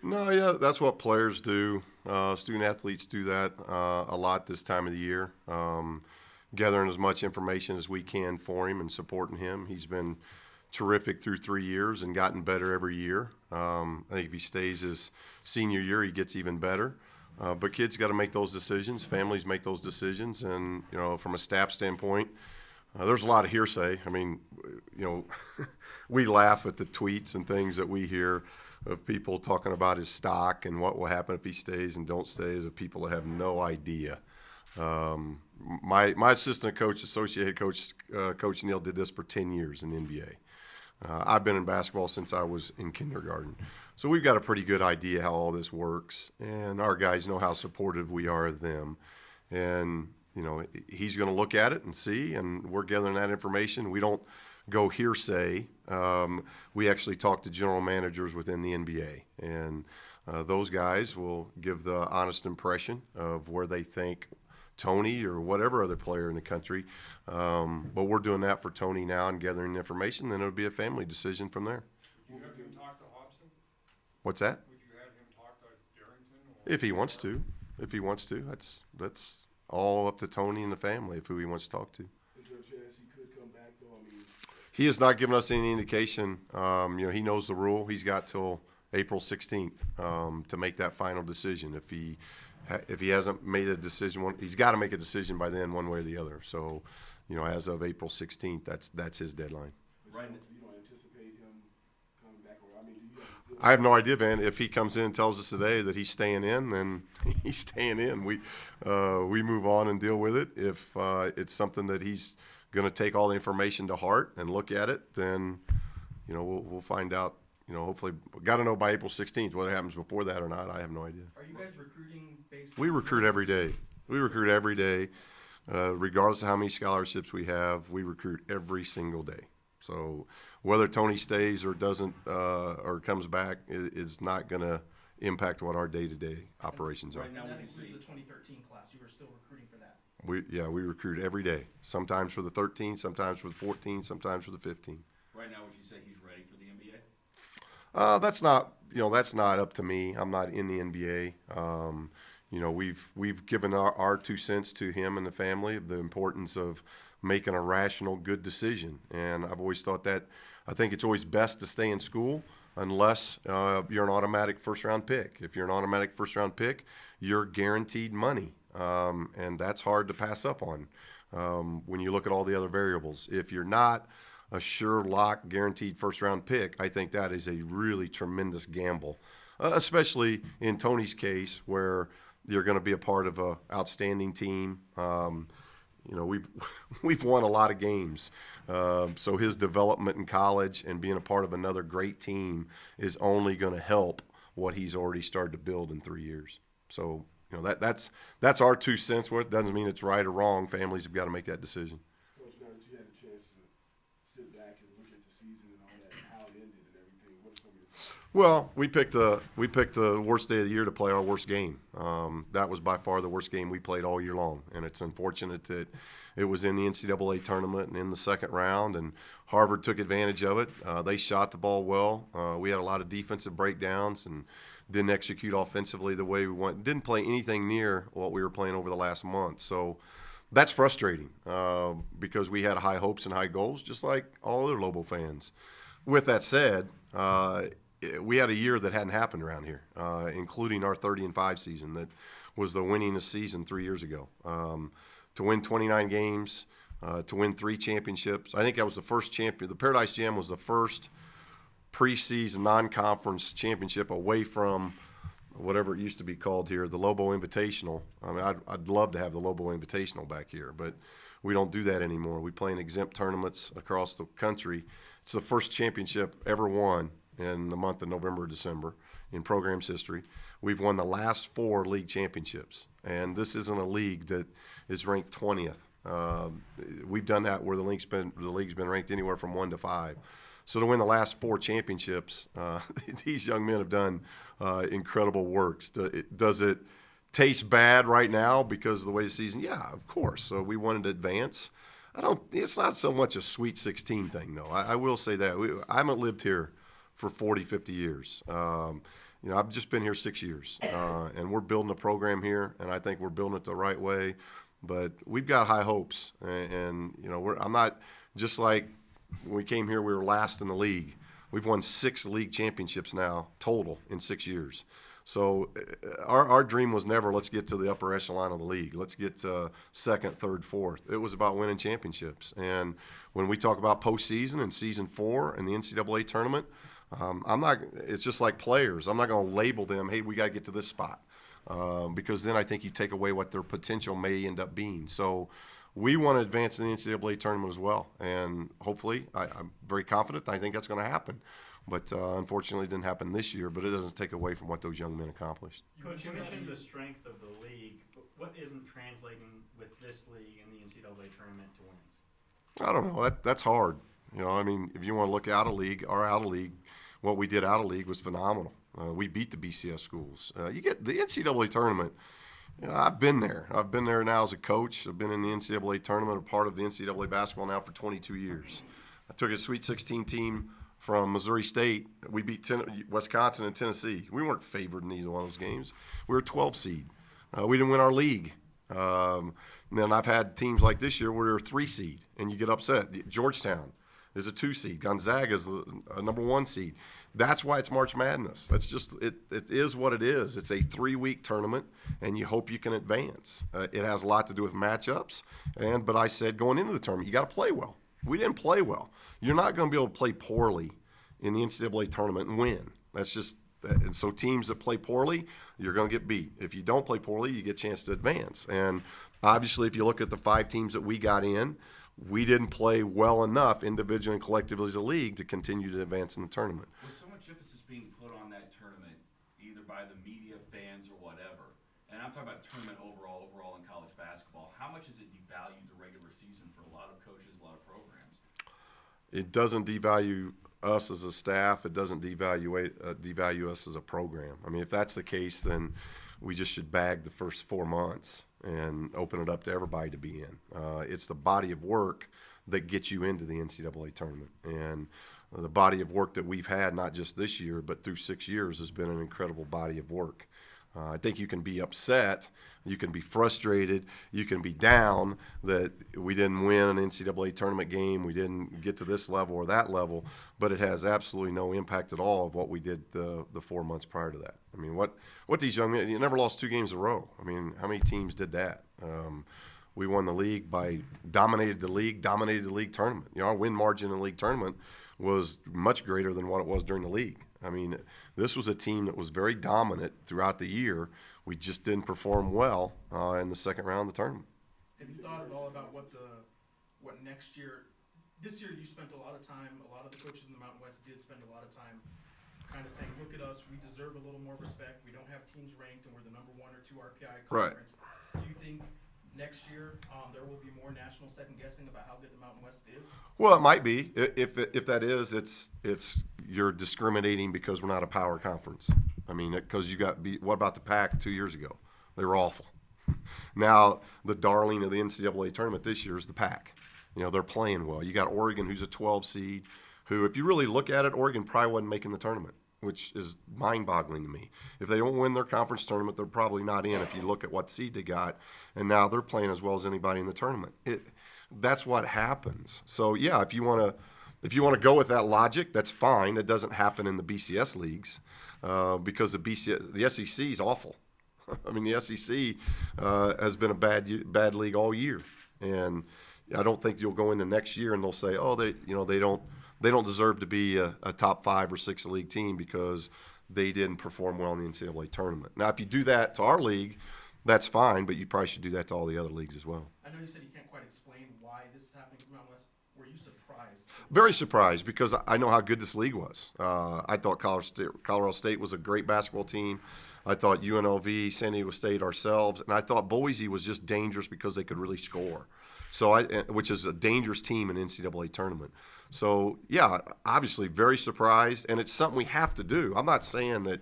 No, yeah, that's what players do. Student athletes do that a lot this time of the year. Gathering as much information as we can for him and supporting him. He's been terrific through 3 years and gotten better every year. I think if he stays his senior year, he gets even better. But kids got to make those decisions. Families make those decisions, and from a staff standpoint, there's a lot of hearsay. I mean, we laugh at the tweets and things that we hear of people talking about his stock and what will happen if he stays and don't stay, of people that have no idea. My assistant coach, associate head coach, Coach Neal, did this for 10 years in the NBA. I've been in basketball since I was in kindergarten. So we've got a pretty good idea how all this works, and our guys know how supportive we are of them. And, he's going to look at it and see, and we're gathering that information. We don't go hearsay. We actually talk to general managers within the NBA, and those guys will give the honest impression of where they think Tony or whatever other player in the country. But we're doing that for Tony now and gathering information. Then it'll be a family decision from there. Would you have him talk to Hobson? What's that? Would you have him talk to Darrington? If he wants to. That's all up to Tony and the family of who he wants to talk to. Is there a chance he could come back, though? He has not given us any indication. He knows the rule. He's got till April 16th to make that final decision. If he hasn't made a decision, he's got to make a decision by then, one way or the other. So, as of April 16th, that's his deadline. Right. You don't anticipate him coming back, or do you have? I have no idea, Van. If he comes in and tells us today that he's staying in, then he's staying in. We move on and deal with it. If it's something that he's going to take all the information to heart and look at it, then we'll find out. Hopefully, got to know by April 16th whether it happens before that or not. I have no idea. Are you guys recruiting based? We recruit every day. Regardless of how many scholarships we have. We recruit every single day. So whether Tony stays or doesn't or comes back is not going to impact what our day-to-day operations are. Right now, that includes the 2013 class. You are still recruiting for that. We recruit every day. Sometimes for the 13, sometimes for the 14, sometimes for the 15. Right now, would you say he's ready for the NBA? That's not up to me. I'm not in the NBA. We've given our 2 cents to him and the family of the importance of making a rational, good decision. And I've always thought that I think it's always best to stay in school unless you're an automatic first-round pick. If you're an automatic first-round pick, you're guaranteed money, and that's hard to pass up on when you look at all the other variables. If you're not a sure lock, guaranteed first-round pick, I think that is a really tremendous gamble, especially in Tony's case where you're going to be a part of an outstanding team. We've won a lot of games, so his development in college and being a part of another great team is only going to help what he's already started to build in 3 years. So that's our 2 cents worth. Doesn't mean it's right or wrong. Families have got to make that decision. Coach, now that you had a chance to sit back and look at the season and all that, and how it ended and everything, what are some of your thoughts? Well, we picked the worst day of the year to play our worst game. That was by far the worst game we played all year long, and it's unfortunate that it was in the NCAA tournament and in the second round, and Harvard took advantage of it. They shot the ball well. We had a lot of defensive breakdowns and didn't execute offensively the way we want. Didn't play anything near what we were playing over the last month. So that's frustrating because we had high hopes and high goals, just like all other Lobo fans. With that said, we had a year that hadn't happened around here, including our 30-5 season that was the winningest season 3 years ago. To win 29 games, to win 3 championships. I think that was the first champion. The Paradise Jam was the first preseason non-conference championship away from whatever it used to be called here, the Lobo Invitational. I mean, I'd love to have the Lobo Invitational back here, but we don't do that anymore. We play in exempt tournaments across the country. It's the first championship ever won in the month of November or December in program's history. We've won the last 4 league championships, and this isn't a league that is ranked 20th. We've done that where the league's been ranked anywhere from 1 to 5. So to win the last 4 championships, these young men have done incredible works. Does it taste bad right now because of the way the season? Yeah, of course. So we wanted to advance. It's not so much a Sweet 16 thing, though. I will say that. I haven't lived here for 40, 50 years. you know, I've just been here 6 years, and we're building a program here, and I think we're building it the right way. But we've got high hopes, and you know, I'm not just like when we came here, we were last in the league. We've won 6 league championships now total in 6 years. So our dream was never let's get to the upper echelon of the league. Let's get second, third, fourth. It was about winning championships. And when we talk about postseason and season 4 and the NCAA tournament, I'm not. It's just like players. I'm not going to label them. Hey, we got to get to this spot because then I think you take away what their potential may end up being. So we want to advance in the NCAA tournament as well, and hopefully, I'm very confident. I think that's going to happen. But unfortunately, it didn't happen this year. But it doesn't take away from what those young men accomplished. Coach, you mentioned the strength of the league, but what isn't translating with this league in the NCAA tournament to wins? I don't know. That's hard. You know, I mean, if you want to look out of league, what we did out of league was phenomenal. We beat the BCS schools. You get the NCAA tournament. You know, I've been there. I've been there now as a coach. I've been in the NCAA tournament, a part of the NCAA basketball now for 22 years. I took a Sweet 16 team from Missouri State. We beat Wisconsin and Tennessee. We weren't favored in either one of those games. We were a 12 seed. We didn't win our league. And then I've had teams like this year where we're a 3 seed, and you get upset. Georgetown is a 2 seed. Gonzaga is a number 1 seed. That's why it's March Madness. That's just it is what it is. It's a 3-week tournament, and you hope you can advance. It has a lot to do with matchups. But I said going into the tournament, you got to play well. We didn't play well. You're not going to be able to play poorly in the NCAA tournament and win. That's just and so teams that play poorly, you're going to get beat. If you don't play poorly, you get a chance to advance. And obviously, if you look at the 5 teams that we got in, we didn't play well enough individually and collectively as a league to continue to advance in the tournament. With so much emphasis being put on that tournament, either by the media, fans, or whatever, and I'm talking about tournament overall in college basketball, how much has it devalued the regular season for a lot of coaches, a lot of programs? It doesn't devalue us as a staff. It doesn't devalue us as a program. I mean, if that's the case, then we just should bag the first 4 months and open it up to everybody to be in. It's the body of work that gets you into the NCAA tournament. And the body of work that we've had, not just this year, but through 6 years, has been an incredible body of work. I think you can be upset, you can be frustrated, you can be down that we didn't win an NCAA tournament game, we didn't get to this level or that level, but it has absolutely no impact at all of what we did the 4 months prior to that. I mean, what these young men, you never lost 2 games in a row. I mean, how many teams did that? We won the league dominated the league tournament. You know, our win margin in the league tournament was much greater than what it was during the league. I mean, this was a team that was very dominant throughout the year. We just didn't perform well in the second round of the tournament. Have you thought at all about what next year? This year you spent a lot of time. A lot of the coaches in the Mountain West did spend a lot of time, kind of saying, "Look at us. We deserve a little more respect. We don't have teams ranked, and we're the number 1 or 2 RPI Right. conference." Do you think next year there will be more national second guessing about how good the Mountain West is? Well, it might be. If that is, it's you're discriminating because we're not a power conference. I mean, because what about the Pac 2 years ago? They were awful. Now, the darling of the NCAA tournament this year is the Pac. You know, they're playing well. You got Oregon, who's a 12 seed, who, if you really look at it, Oregon probably wasn't making the tournament, which is mind-boggling to me. If they don't win their conference tournament, they're probably not in if you look at what seed they got, and now they're playing as well as anybody in the tournament. That's what happens. So, yeah, if you want to go with that logic, that's fine. It doesn't happen in the BCS leagues because the SEC is awful. I mean, the SEC has been a bad league all year, and I don't think you'll go into next year and they'll say, oh, they don't deserve to be a top 5 or 6 league team because they didn't perform well in the NCAA tournament. Now, if you do that to our league, that's fine, but you probably should do that to all the other leagues as well. I know you said you can't quite explain why this is happening to Mountain West. Were you surprised? Very surprised because I know how good this league was. I thought Colorado State was a great basketball team. I thought UNLV, San Diego State, ourselves, and I thought Boise was just dangerous because they could really score. Which is a dangerous team in NCAA tournament. So, yeah, obviously very surprised, and it's something we have to do. I'm not saying that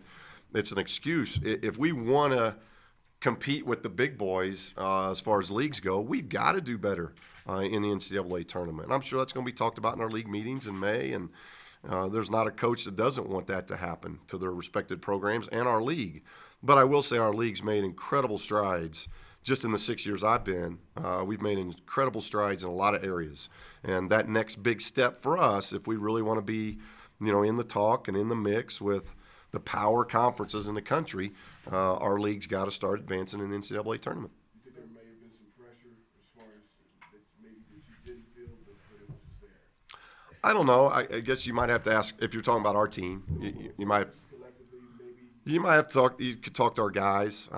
it's an excuse. If we want to compete with the big boys as far as leagues go, we've got to do better in the NCAA tournament. And I'm sure that's going to be talked about in our league meetings in May, and There's not a coach that doesn't want that to happen to their respected programs and our league. But I will say our league's made incredible strides. Just in the 6 years I've been, we've made incredible strides in a lot of areas. And that next big step for us, if we really want to be, in the talk and in the mix with the power conferences in the country, our league's got to start advancing in the NCAA tournament. You think there may have been some pressure as far as that maybe that you didn't feel, but it was just there? I don't know. I guess you might have to ask if you're talking about our team. You might. Collectively, maybe. You might have to talk. You could talk to our guys.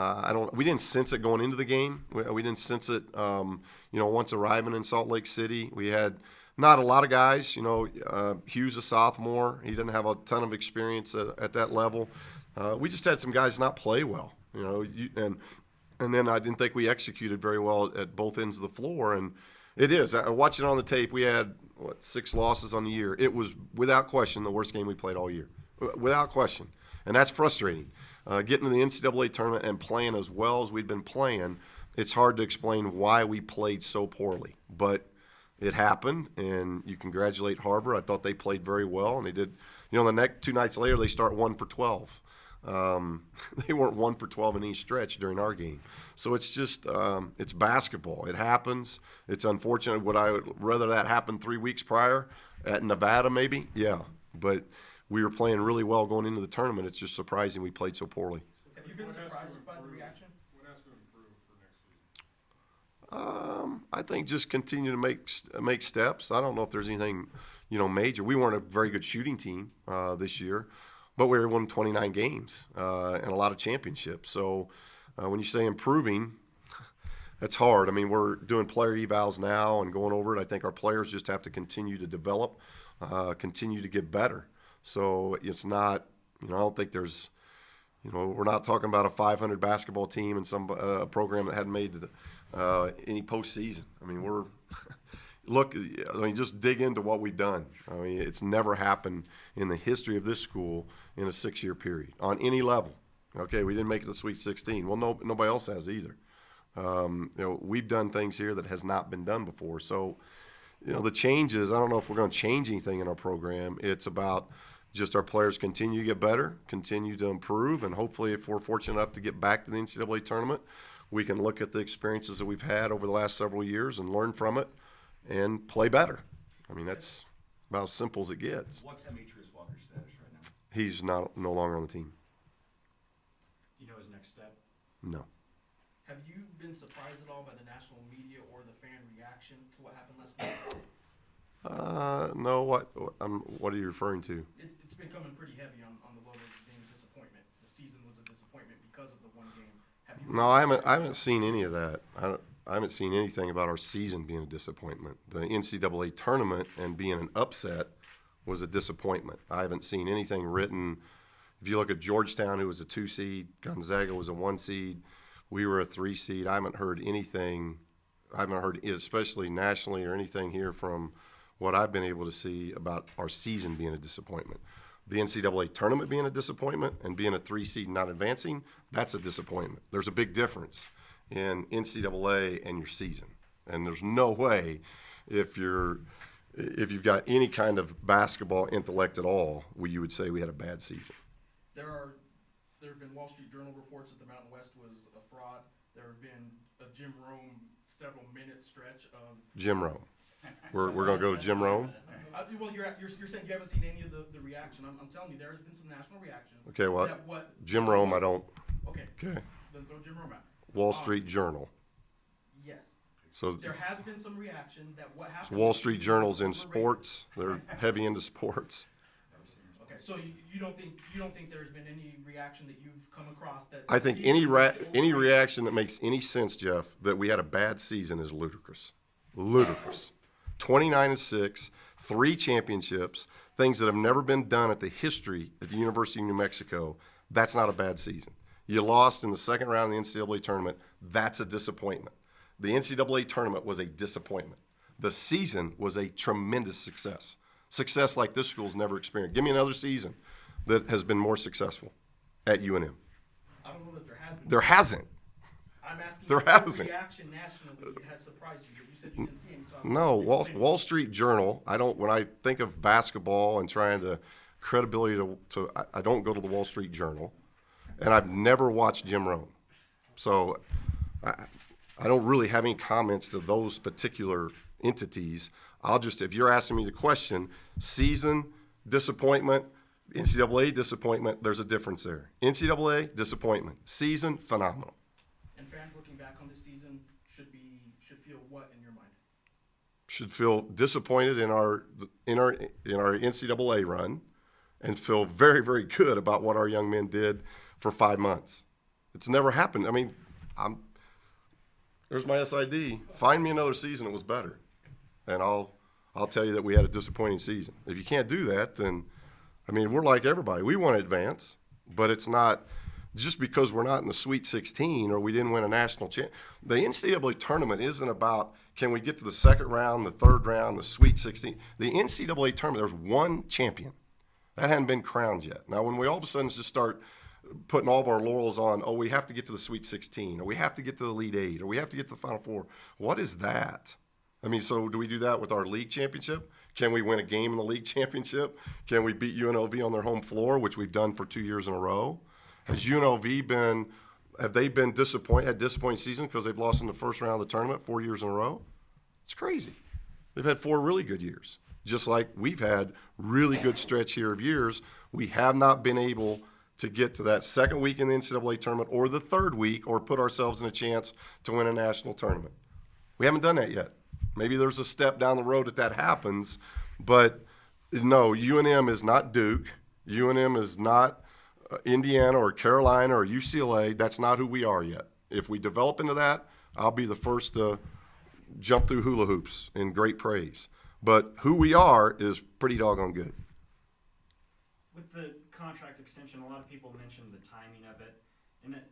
We didn't sense it going into the game. We didn't sense it. Once arriving in Salt Lake City, we had not a lot of guys. Hughes a sophomore. He didn't have a ton of experience at that level. We just had some guys not play well. And then I didn't think we executed very well at both ends of the floor. And it is. Watching it on the tape, we had 6 losses on the year. It was without question the worst game we played all year, without question. And that's frustrating. Getting to the NCAA tournament and playing as well as we'd been playing, it's hard to explain why we played so poorly. But it happened, and you congratulate Harbor. I thought they played very well, and they did. The next 2 nights later, they start 1 for 12. They weren't 1 for 12 in each stretch during our game. So it's just it's basketball. It happens. It's unfortunate. Would I rather that happened 3 weeks prior at Nevada maybe? Yeah. But we were playing really well going into the tournament. It's just surprising we played so poorly. Have you been surprised by the reaction? What has to improve for next season? I think just continue to make steps. I don't know if there's anything, major. We weren't a very good shooting team this year, but we won 29 games and a lot of championships. So when you say improving, that's hard. I mean, we're doing player evals now and going over it. I think our players just have to continue to develop, continue to get better. So it's not, I don't think there's, we're not talking about a 500 basketball team and some program that hadn't made any postseason. I mean, just dig into what we've done. I mean, it's never happened in the history of this school in a 6-year period on any level. Okay, we didn't make it to the Sweet 16. Well, nobody else has either. We've done things here that has not been done before. So, the changes, I don't know if we're going to change anything in our program. It's about just our players continue to get better, continue to improve, and hopefully if we're fortunate enough to get back to the NCAA tournament, we can look at the experiences that we've had over the last several years and learn from it and play better. I mean, that's about as simple as it gets. What's Demetrius Walker's status right now? He's no longer on the team. Do you know his next step? No. Have you been surprised at all by the national media or the fan reaction to what happened last week? No. What are you referring to? It's been coming pretty heavy on the Lobos being a disappointment. The season was a disappointment because of the one game. Have you? No, I haven't seen any of that. I haven't seen anything about our season being a disappointment. The NCAA tournament and being an upset was a disappointment. I haven't seen anything written. If you look at Georgetown, who was a 2 seed, Gonzaga was a 1 seed, we were a 3 seed. I haven't heard anything. I haven't heard, especially nationally or anything here from what I've been able to see about our season being a disappointment. The NCAA tournament being a disappointment and being a 3 seed and not advancing, that's a disappointment. There's a big difference in NCAA and your season. And there's no way if you've got any kind of basketball intellect at all, you would say we had a bad season. There have been Wall Street Journal reports that the Mountain West was a fraud. There have been a Jim Rome several-minute stretch of Jim Rome. We're going to go to Jim Rome? well, you're saying you haven't seen any of the reaction. I'm telling you, there has been some national reaction. Okay, Jim Rome, I don't. Okay. Okay. Then throw Jim Rome out. Wall Street Journal. Yes. So There has been some reaction that what happened. Wall Street Journal's in sports. They're heavy into sports. Okay, so you don't think there's been any reaction that you've come across that? I think any reaction that makes any sense, Jeff, that we had a bad season is ludicrous. Ludicrous. 29-6, 3 championships, things that have never been done at the history at the University of New Mexico. That's not a bad season. You lost in the second round of the NCAA tournament. That's a disappointment. The NCAA tournament was a disappointment. The season was a tremendous success. Success like this school's never experienced. Give me another season that has been more successful at UNM. I don't know that there has been. There hasn't. I'm asking There if the hasn't. reaction nationally has surprised you. you said you didn't see any, so I'm. No, explaining. Wall Street Journal. When I think of basketball and trying to credibility I don't go to the Wall Street Journal, and I've never watched Jim Rome, so I don't really have any comments to those particular entities. If you're asking me the question, season disappointment, NCAA disappointment, there's a difference there. NCAA disappointment, season phenomenal. And fans looking back on this season should feel what in your mind? Should feel disappointed in our NCAA run, and feel very, very good about what our young men did for 5 months. It's never happened. I mean, there's my SID. Find me another season that was better, and I'll tell you that we had a disappointing season. If you can't do that, then I mean, we're like everybody. We want to advance, but it's not just because we're not in the Sweet 16 or we didn't win a national champ. The NCAA tournament isn't about can we get to the second round, the third round, the Sweet 16. The NCAA tournament, there's one champion. That hadn't been crowned yet. Now, when we all of a sudden just start putting all of our laurels on, oh, we have to get to the Sweet 16, or we have to get to the Elite Eight, or we have to get to the Final Four, what is that? I mean, so do we do that with our league championship? Can we win a game in the league championship? Can we beat UNLV on their home floor, which we've done for 2 years in a row? Has UNLV have they been disappointed, had disappointing season because they've lost in the first round of the tournament 4 years in a row? It's crazy. They've had 4 really good years, just like we've had really good stretch here of years. We have not been able to get to that second week in the NCAA tournament or the third week or put ourselves in a chance to win a national tournament. We haven't done that yet. Maybe there's a step down the road that happens, but no, UNM is not Duke. UNM is not Indiana or Carolina or UCLA. That's not who we are yet. If we develop into that, I'll be the first to jump through hula hoops in great praise. But who we are is pretty doggone good. With the contract extension, a lot of people mentioned the timing of it, and that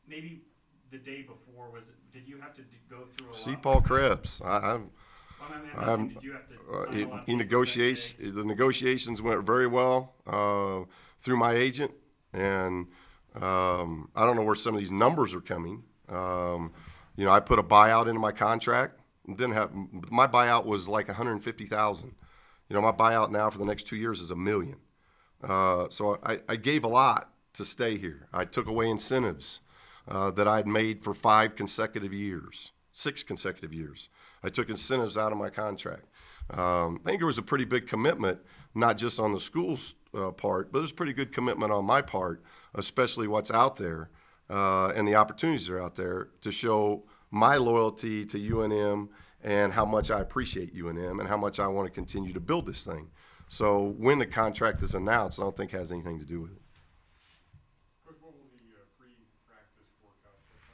maybe the day before did you have to go through a lot? See Paul Krebs. Did you have to sign a lot of papers that day? The negotiations went very well through my agent, and I don't know where some of these numbers are coming. I put a buyout into my contract. My buyout was like $150,000. My buyout now for the next 2 years is $1 million. So I gave a lot to stay here. I took away incentives that I'd made for 6 consecutive years. I took incentives out of my contract. I think there was a pretty big commitment, not just on the school's part, but there's a pretty good commitment on my part, especially what's out there and the opportunities that are out there to show my loyalty to UNM and how much I appreciate UNM and how much I want to continue to build this thing. So when the contract is announced, I don't think it has anything to do with it. Coach, what will the pre-practice workouts look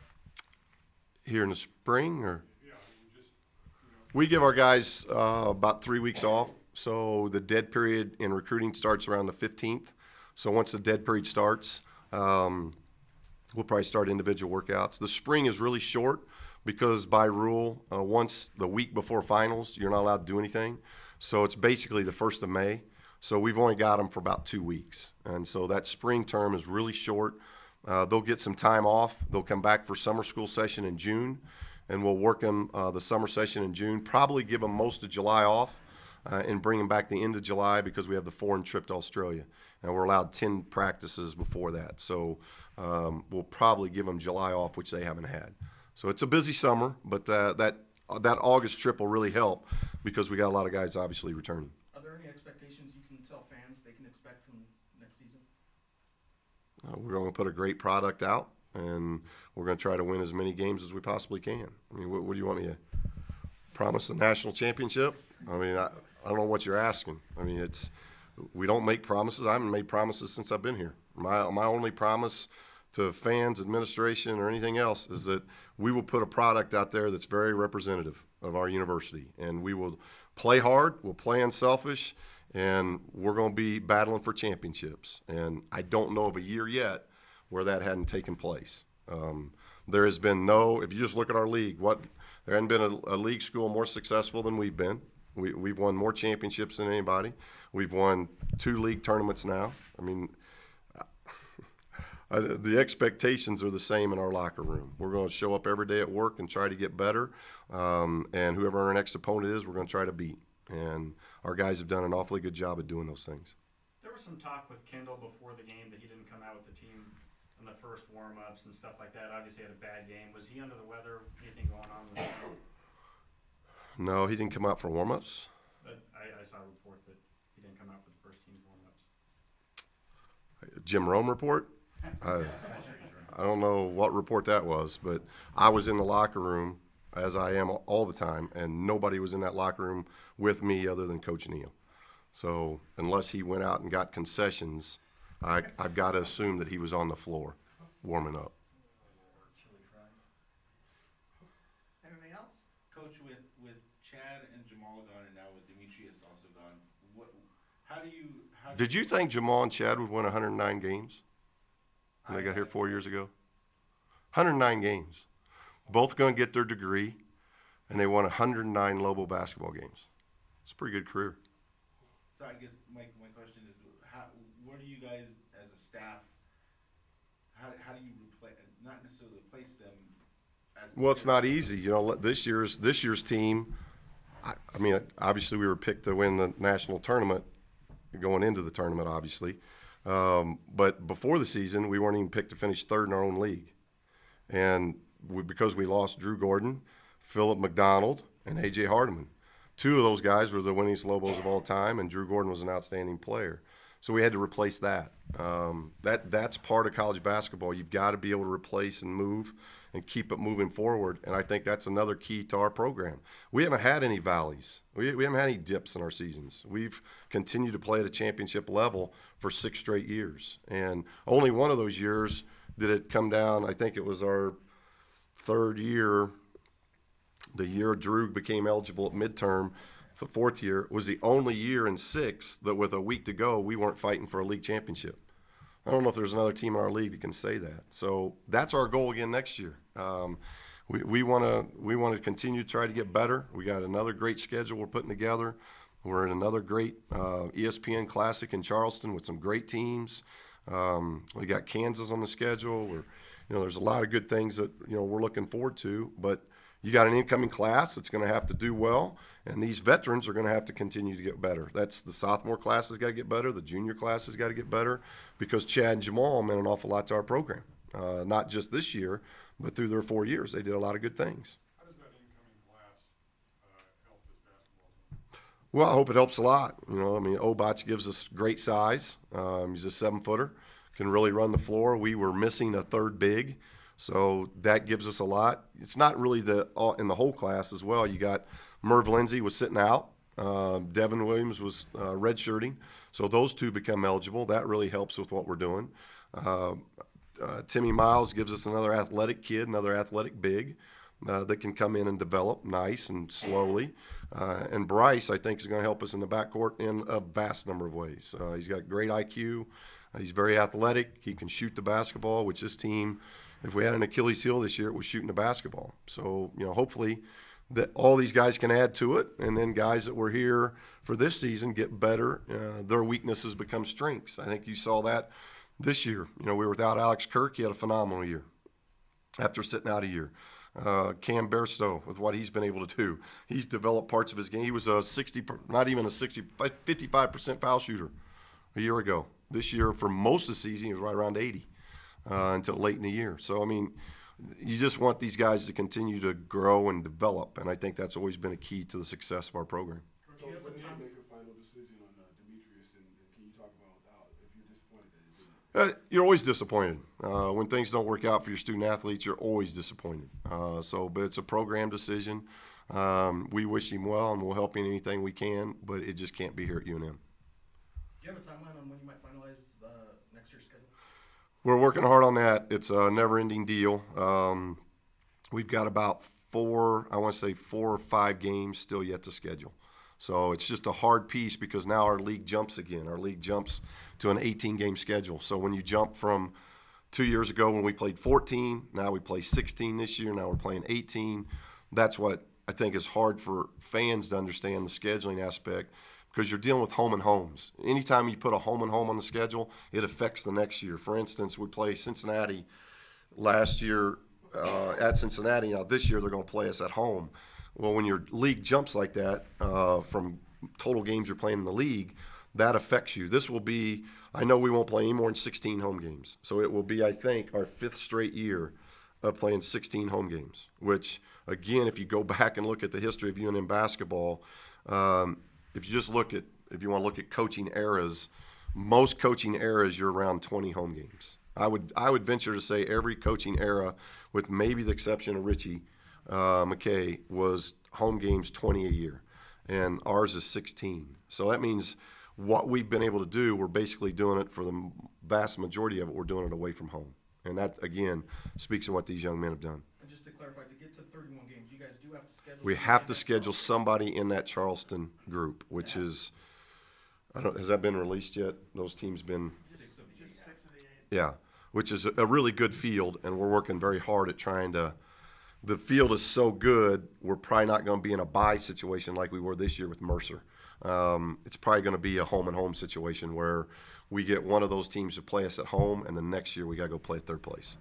like? Here in the spring, or Yeah, I mean, just, we give our guys about 3 weeks off. So the dead period in recruiting starts around the 15th. So once the dead period starts, we'll probably start individual workouts. The spring is really short because by rule, once the week before finals, you're not allowed to do anything. So it's basically the 1st of May. So we've only got them for about 2 weeks. And so that spring term is really short. They'll get some time off. They'll come back for summer school session in June, and we'll work them the summer session in June, probably give them most of July off and bring them back the end of July because we have the foreign trip to Australia. And we're allowed 10 practices before that. So we'll probably give them July off, which they haven't had. So it's a busy summer, but that August trip will really help because we got a lot of guys obviously returning. Are there any expectations you can tell fans they can expect from next season? We're going to put a great product out, and we're going to try to win as many games as we possibly can. I mean, what do you want me to promise, a national championship? I mean, I don't know what you're asking. I mean, we don't make promises. I haven't made promises since I've been here. My only promise to fans, administration, or anything else is that we will put a product out there that's very representative of our university, and we will play hard, we'll play unselfish, and we're going to be battling for championships. And I don't know of a year yet where that hadn't taken place. There has been if you just look at our league, there hasn't been a league school more successful than we've been. We've won more championships than anybody. We've won 2 league tournaments now. I mean, the expectations are the same in our locker room. We're going to show up every day at work and try to get better. And whoever our next opponent is, we're going to try to beat. And our guys have done an awfully good job of doing those things. There was some talk with Kendall before the game that he didn't come out with the team in the first warm-ups and stuff like that. Obviously had a bad game. Was he under the weather? Anything going on with him? No, he didn't come out for warm-ups. But I saw a report that he didn't come out for the first team's warm-ups. Jim Rome report? I don't know what report that was, but I was in the locker room, as I am all the time, and nobody was in that locker room with me other than Coach Neal. So unless he went out and got concessions, I've got to assume that he was on the floor warming up. Anything else? Coach, with Chad and Jamal gone, and now with Demetrius also gone, how do you? Did you think Jamal and Chad would win 109 games when they got here 4 years ago? 109 games. Both going to get their degree, and they won 109 Lobo basketball games. It's a pretty good career. So I guess my question is, what do you guys as a staff? How do you replace? Not necessarily replace them. Well, it's not easy. You know, this year's team. I mean, obviously we were picked to win the national tournament, going into the tournament, obviously. But before the season, we weren't even picked to finish third in our own league, and because we lost Drew Gordon, Philip McDonald, and A.J. Hardiman. Two of those guys were the winningest Lobos of all time, and Drew Gordon was an outstanding player. So we had to replace that. That's part of college basketball. You've got to be able to replace and move and keep it moving forward, and I think that's another key to our program. We haven't had any valleys. We haven't had any dips in our seasons. We've continued to play at a championship level for 6 straight years, and only one of those years did it come down. I think it was our third year. The year Drew became eligible at midterm, the fourth year, was the only year in 6 that with a week to go, we weren't fighting for a league championship. I don't know if there's another team in our league that can say that. So that's our goal again next year. We want to continue to try to get better. We got another great schedule we're putting together. We're in another great ESPN Classic in Charleston with some great teams. We got Kansas on the schedule. There's a lot of good things that we're looking forward to, but you got an incoming class that's going to have to do well, and these veterans are going to have to continue to get better. That's the sophomore class has got to get better. The junior class has got to get better, because Chad and Jamal meant an awful lot to our program, not just this year, but through their 4 years. They did a lot of good things. How does that incoming class help this basketball team? Well, I hope it helps a lot. Obach gives us great size. He's a 7-footer, can really run the floor. We were missing a third big. So that gives us a lot. It's not really in the whole class as well. You got Merv Lindsay was sitting out. Devin Williams was redshirting. So those two become eligible. That really helps with what we're doing. Timmy Miles gives us another athletic kid, another athletic big that can come in and develop nice and slowly. And Bryce, I think, is going to help us in the backcourt in a vast number of ways. He's got great IQ. He's very athletic. He can shoot the basketball, which this team, if we had an Achilles heel this year, it was shooting the basketball. So, hopefully that all these guys can add to it, and then guys that were here for this season get better. Their weaknesses become strengths. I think you saw that this year. We were without Alex Kirk. He had a phenomenal year after sitting out a year. Cam Bairstow, with what he's been able to do, he's developed parts of his game. He was a 55% foul shooter a year ago. This year, for most of the season, he was right around 80 until late in the year. So, you just want these guys to continue to grow and develop, and I think that's always been a key to the success of our program. Coach, when did you make a final decision on Demetrius, and can you talk about if you're disappointed that it didn't? You're always disappointed. When things don't work out for your student athletes, you're always disappointed. But it's a program decision. We wish him well, and we'll help him in anything we can, but it just can't be here at UNM. Do you have a timeline on when you might finalize next year's schedule? We're working hard on that. It's a never-ending deal. We've got about 4 or 5 games still yet to schedule. So it's just a hard piece, because now our league jumps again. Our league jumps to an 18-game schedule. So when you jump from 2 years ago when we played 14, now we play 16 this year, now we're playing 18. That's what I think is hard for fans to understand, the scheduling aspect, because you're dealing with home and homes. Anytime you put a home and home on the schedule, it affects the next year. For instance, we play Cincinnati last year at Cincinnati. Now this year they're going to play us at home. Well, when your league jumps like that from total games you're playing in the league, that affects you. This will be, I know we won't play any more than 16 home games. So it will be, I think, our 5th straight year of playing 16 home games, which, again, if you go back and look at the history of UNM basketball, if you just look at, if you want to look at coaching eras, most coaching eras, you're around 20 home games. I would venture to say every coaching era, with maybe the exception of Richie McKay, was home games 20 a year, and ours is 16. So that means what we've been able to do, we're basically doing it for the vast majority of it, we're doing it away from home. And that, again, speaks to what these young men have done. And just to clarify, to get to 31 games, you guys do have to schedule. We have to schedule somebody in that Charleston group, which is, has that been released yet? Those teams been, Just 6 of the 8. yeah, which is a really good field, and we're working very hard at trying to, the field is so good, we're probably not going to be in a bye situation like we were this year with Mercer. It's probably going to be a home and home situation where we get one of those teams to play us at home, and then next year we got to go play at third place.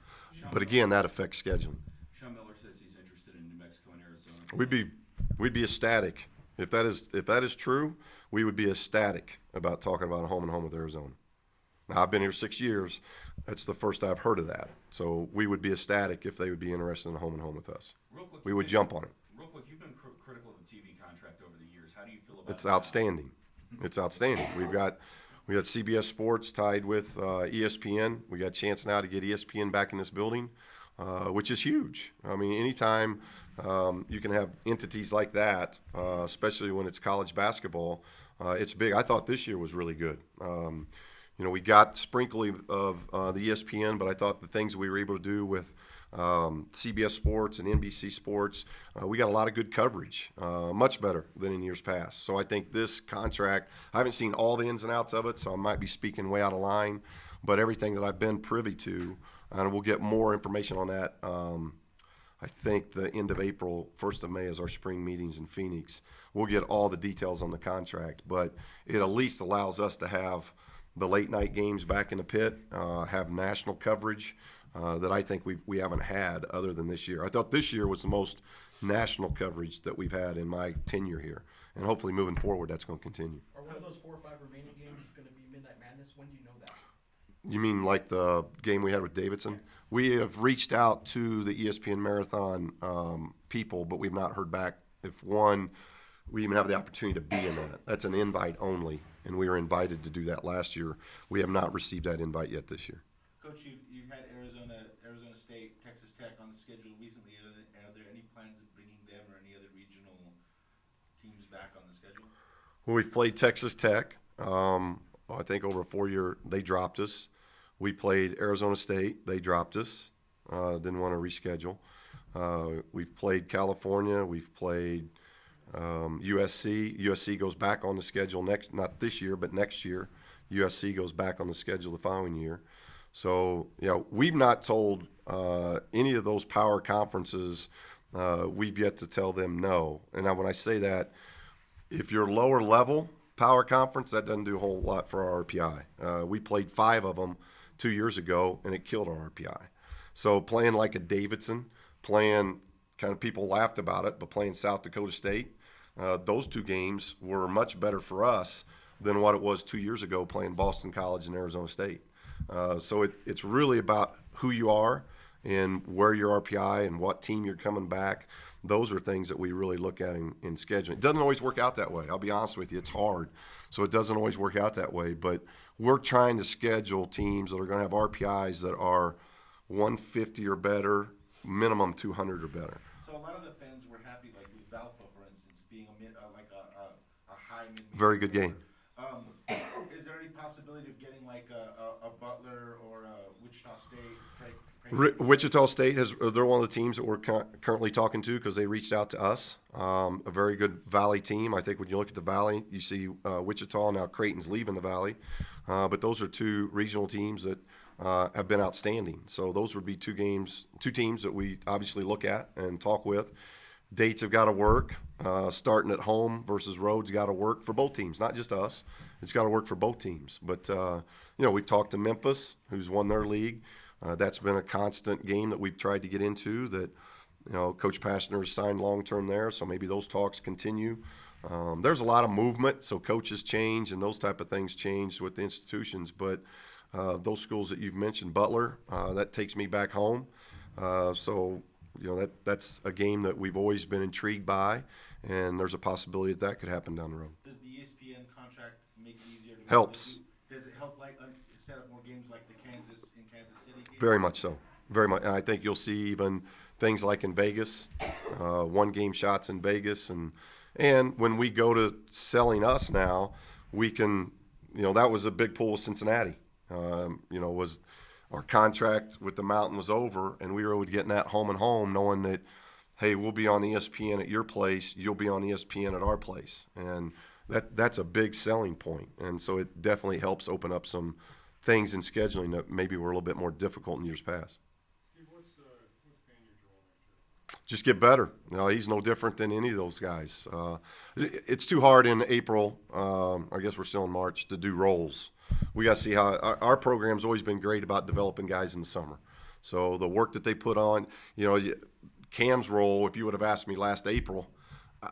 But again, that affects scheduling. Sean Miller says he's interested in New Mexico and Arizona. We'd be ecstatic if that is true. We would be ecstatic about talking about a home and home with Arizona. Now, I've been here 6 years. That's the first I've heard of that. So we would be ecstatic if they would be interested in a home and home with us. Real quick, We would jump on it. Real quick, you've been critical of the TV contract over the years. How do you feel about It's that? outstanding. It's outstanding. We got CBS Sports tied with ESPN. We got a chance now to get ESPN back in this building, which is huge. I mean, anytime you can have entities like that, especially when it's college basketball, it's big. I thought this year was really good. We got sprinkly of the ESPN, but I thought the things we were able to do with CBS Sports and NBC Sports, we got a lot of good coverage, much better than in years past. So I think this contract, I haven't seen all the ins and outs of it, so I might be speaking way out of line, but everything that I've been privy to, and we'll get more information on that. I think the end of April, 1st of May is our spring meetings in Phoenix. We'll get all the details on the contract, but it at least allows us to have the late night games back in the pit, have national coverage that I think we haven't had other than this year. I thought this year was the most national coverage that we've had in my tenure here, and hopefully moving forward that's going to continue. Are one of those 4 or 5 remaining games going to be Midnight Madness? When do you know that? You mean like the game we had with Davidson? We have reached out to the ESPN Marathon people, but we've not heard back if we even have the opportunity to be in that. That's an invite only, and we were invited to do that last year. We have not received that invite yet this year. Coach, you had Arizona State, Texas Tech on the schedule recently. Are there any plans of bringing them or any other regional teams back on the schedule? Well, we've played Texas Tech. I think over a 4-year, they dropped us. We played Arizona State. They dropped us. Didn't want to reschedule. We've played California. We've played USC. USC goes back on the schedule not this year, but next year. USC goes back on the schedule the following year. So, we've not told any of those power conferences, we've yet to tell them no. And now when I say that, if you're lower level power conference, that doesn't do a whole lot for our RPI. We played 5 of them 2 years ago, and it killed our RPI. So playing like a Davidson, playing kind of people laughed about it, but playing South Dakota State, those 2 games were much better for us than what it was 2 years ago playing Boston College and Arizona State. So it's really about who you are and where your RPI and what team you're coming back. Those are things that we really look at in scheduling. It doesn't always work out that way. I'll be honest with you. It's hard. So it doesn't always work out that way. But we're trying to schedule teams that are going to have RPIs that are 150 or better, minimum 200 or better. So a lot of the fans were happy, like with Valpo, for instance, being a high mid. Very good game. Is there any possibility of getting like a Butler or a Wichita State? Wichita State they're one of the teams that we're currently talking to because they reached out to us. A very good Valley team. I think when you look at the Valley, you see Wichita. Now Creighton's leaving the Valley. But those are 2 regional teams that have been outstanding. So those would be 2 teams that we obviously look at and talk with. dates have got to work. Starting at home versus road's got to work for both teams, not just us. It's got to work for both teams. But, we've talked to Memphis, who's won their league. That's been a constant game that we've tried to get into that, Coach Pastner's signed long-term there, so maybe those talks continue. There's a lot of movement, so coaches change and those type of things change with the institutions. But those schools that you've mentioned, Butler, that takes me back home. That's a game that we've always been intrigued by, and there's a possibility that could happen down the road. Does the ESPN contract make it easier to Helps. Does it help set up more games like the Kansas City game? Very much so. Very much. And I think you'll see even things like in Vegas, one-game shots in Vegas. And when we go to selling us now, we can, that was a big pull with Cincinnati. Was our contract with the Mountain was over, and we were getting that home and home, knowing that, hey, we'll be on ESPN at your place, you'll be on ESPN at our place. And that's a big selling point. And so it definitely helps open up some things in scheduling that maybe were a little bit more difficult in years past. Steve, what's Panier's role next year? Just get better. He's no different than any of those guys. It's too hard in April, I guess we're still in March, to do roles. We got to see how our program's always been great about developing guys in the summer. So the work that they put on, Cam's role, if you would have asked me last April,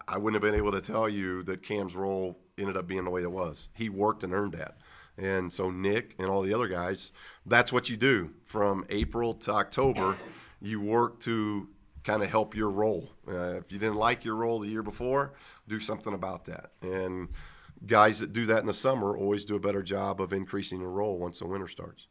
I wouldn't have been able to tell you that Cam's role ended up being the way it was. He worked and earned that. And so Nick and all the other guys, that's what you do. From April to October, you work to kind of help your role. If you didn't like your role the year before, do something about that. And guys that do that in the summer always do a better job of increasing their role once the winter starts.